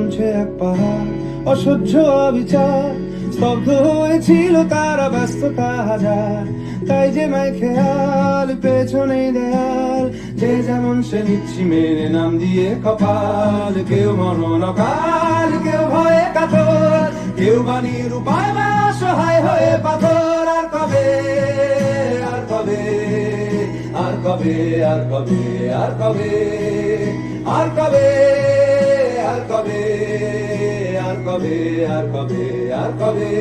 নামছে এক পাহাড়, অসহ্য অবিচার, স্তব্ধ হয়েছিল তারা ব্যস্ততা হাজার। তাই যে মাই খেয়াল পেছনে দেয়াল, যে যেমন সে নিচ্ছি মেরে নাম দিয়ে কপাল। কেউ মরণ অকাল, কেউ ভয়ে কাতর, কেউ বাণীর উপায় বা সহায় হয়ে পাথর। আর কবে, আর কবে, আর কবে, আর কবে, আর কবে, আর কবে, আর কবে, আর কবে, আর কবে, আর কবে,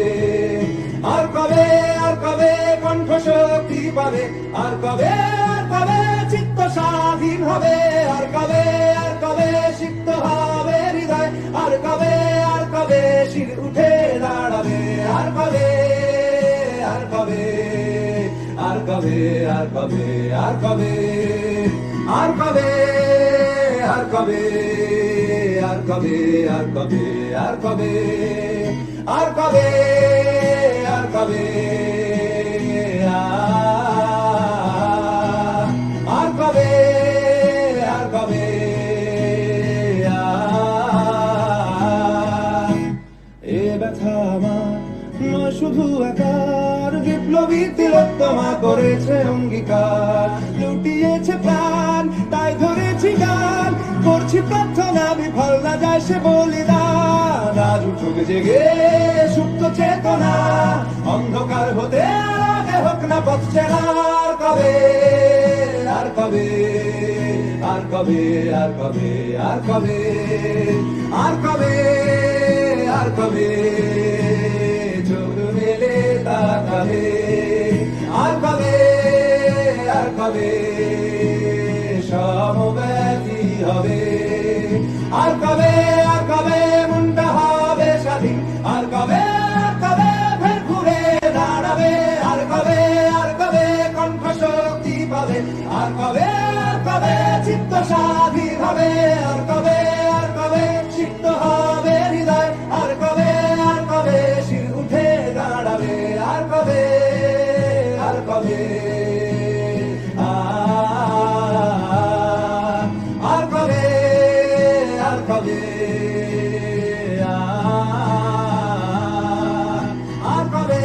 আর কবে, আর কবে কণ্ঠ শক্তি পাবে, আর কবে, আর কবে চিত্ত স্বাধীন হবে, আর কবে, আর কবে সিক্ত হবে হৃদয়, আর কবে, আর কবে শির উঠে দাঁড়াবে, আর কবে, আর কবে, আর কবে, আর কবে, আর কবে, আর কবে, আর কবে, আর কবে, আর কবে, আর কবে, আর কবে, আর কবে, আর কবে, আর কবে, এ ব্যথা আমার নয় শুধু একার, বিপ্লবী তিলোত্তমা করেছে অঙ্গীকার, লুটিয়েছে প্রাণ তাই ধরেছি গান, করছি প্রার্থনা বিফল না যায় সে বলিদান। আজ উঠুক জেগে সুপ্ত চেতনা, অন্ধকার হতে আগে হোক না পথ চেনা। আর কবে, আর কবে, আর কবে, আর কবে, আর কবে, আর কবে, আর কবে চোখ মেলে তাকাবে, আর কবে, আর কবে সমব্যথী হবে, আর কবে, আর কবে মনটা হবে স্বাধীন, আর কবে, আর কবে ফের ঘুরে দাঁড়াবে, আর কবে, আর কবে কণ্ঠ শক্তি পাবে, আর কবে, আর কবে চিত্ত স্বাধীন হবে, আর কবে, আর কবে সিক্ত হবে হৃদয়, আর কবে, আর কবে শির উঠে দাঁড়াবে, আর কবে, আর কবে, আর কবে, আর কবে, আর কবে,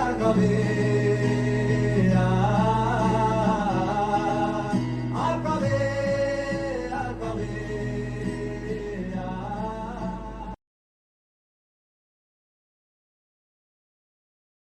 আর কবে।